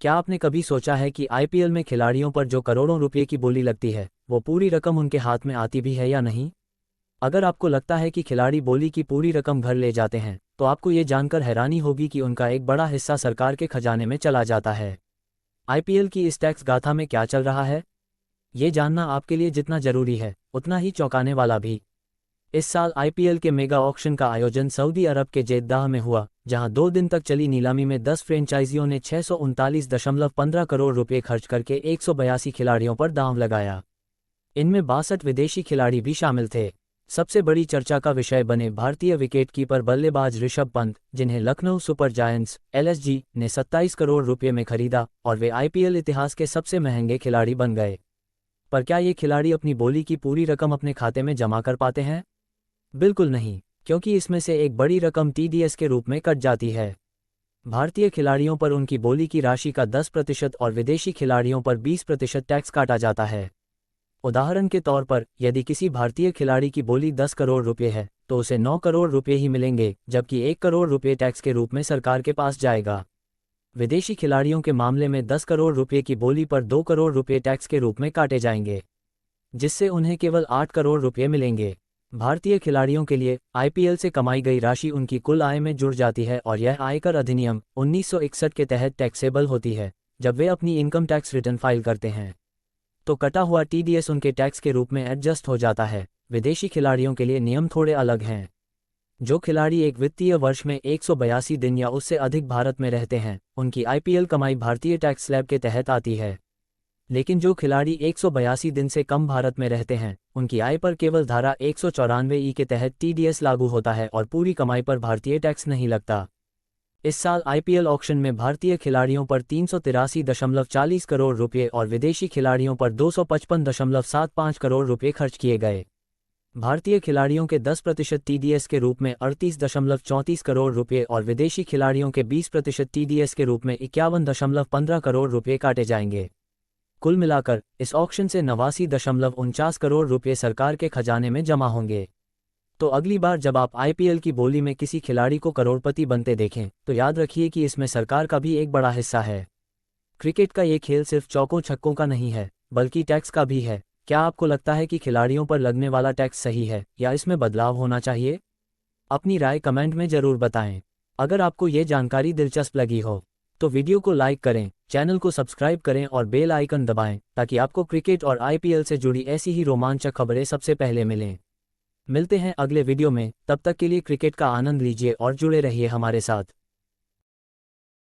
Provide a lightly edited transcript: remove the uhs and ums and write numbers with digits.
क्या आपने कभी सोचा है कि आईपीएल में खिलाड़ियों पर जो करोड़ों रुपए की बोली लगती है, वो पूरी रकम उनके हाथ में आती भी है या नहीं? अगर आपको लगता है कि खिलाड़ी बोली की पूरी रकम घर ले जाते हैं, तो आपको ये जानकर हैरानी होगी कि उनका एक बड़ा हिस्सा सरकार के खजाने में चला जाता है। आईपीएल की इस टैक्स गाथा में क्या चल रहा है, ये जानना आपके लिए जितना जरूरी है, उतना ही चौंकाने वाला भी। इस साल आईपीएल के मेगा ऑक्शन का आयोजन सऊदी अरब के जेद्दाह में हुआ, जहां 2 दिन तक चली नीलामी में 10 फ्रेंचाइजियों ने 639.15 करोड़ रुपए खर्च करके 182 खिलाड़ियों पर दांव लगाया। इनमें 62 विदेशी खिलाड़ी भी शामिल थे। सबसे बड़ी चर्चा का विषय बने भारतीय विकेटकीपर बल्लेबाज ऋषभ पंत, जिन्हें लखनऊ सुपर जायंट्स (एलएसजी) ने 27 करोड़ रुपए में खरीदा और वे आईपीएल इतिहास के सबसे महंगे खिलाड़ी बन गए। पर क्या ये खिलाड़ी अपनी बोली की पूरी रकम अपने खाते में जमा कर पाते हैं? बिल्कुल नहीं, क्योंकि इसमें से एक बड़ी रकम टीडीएस के रूप में कट जाती है। भारतीय खिलाड़ियों पर उनकी बोली की राशि का 10% और विदेशी खिलाड़ियों पर 20% टैक्स काटा जाता है। उदाहरण के तौर पर, यदि किसी भारतीय खिलाड़ी की बोली 10 करोड़ रुपए है, तो उसे 9 करोड़ रुपए ही मिलेंगे, जबकि 1 करोड़ रुपए टैक्स के रूप में सरकार के पास जाएगा। विदेशी खिलाड़ियों के मामले में 10 करोड़ रुपए की बोली पर 2 करोड़ रुपए टैक्स के रूप में काटे जाएंगे, जिससे उन्हें केवल 8 करोड़ रुपए मिलेंगे। भारतीय खिलाड़ियों के लिए आईपीएल से कमाई गई राशि उनकी कुल आय में जुड़ जाती है और यह आयकर अधिनियम 1961 के तहत टैक्सेबल होती है, जब वे अपनी इनकम टैक्स रिटर्न फाइल करते हैं। तो कटा हुआ टीडीएस उनके टैक्स के रूप में एडजस्ट हो जाता है। विदेशी खिलाड़ियों के लिए नियम थोड़े अलग हैं। जो खिलाड़ी एक वित्तीय वर्ष में 182 दिन या उससे अधिक भारत में रहते हैं, उनकी आईपीएल कमाई भारतीय टैक्स स्लैब के तहत आती है। लेकिन जो खिलाड़ी 182 दिन से कम भारत में रहते हैं, उनकी आय पर केवल धारा 194 के तहत टीडीएस लागू होता है और पूरी कमाई पर भारतीय टैक्स नहीं लगता। इस साल आईपीएल ऑक्शन में भारतीय खिलाड़ियों पर 383.40 करोड़ रुपए और विदेशी खिलाड़ियों पर 255.75 करोड़ रुपए खर्च किए गए। भारतीय खिलाड़ियों के 10% टीडीएस के रूप में 38.34 करोड़ रुपए और विदेशी खिलाड़ियों के 20% टीडीएस के रूप में 51.15 करोड़ रुपए काटे जाएंगे। कुल मिलाकर इस ऑक्शन से 89.49 करोड़ रुपए सरकार के खजाने में जमा होंगे। तो अगली बार जब आप आईपीएल की बोली में किसी खिलाड़ी को करोड़पति बनते देखें, तो याद रखिए कि इसमें सरकार का भी एक बड़ा हिस्सा है। क्रिकेट का ये खेल सिर्फ चौकों छक्कों का नहीं है, बल्कि टैक्स का भी है। क्या आपको लगता है कि खिलाड़ियों पर लगने वाला टैक्स सही है या इसमें बदलाव होना चाहिए? अपनी राय कमेंट में जरूर बताएं। अगर आपको ये जानकारी दिलचस्प लगी हो, तो वीडियो को लाइक करें, चैनल को सब्सक्राइब करें और बेल आइकन दबाएं, ताकि आपको क्रिकेट और आईपीएल से जुड़ी ऐसी ही रोमांचक खबरें सबसे पहले मिलें। मिलते हैं अगले वीडियो में, तब तक के लिए क्रिकेट का आनंद लीजिए और जुड़े रहिए हमारे साथ।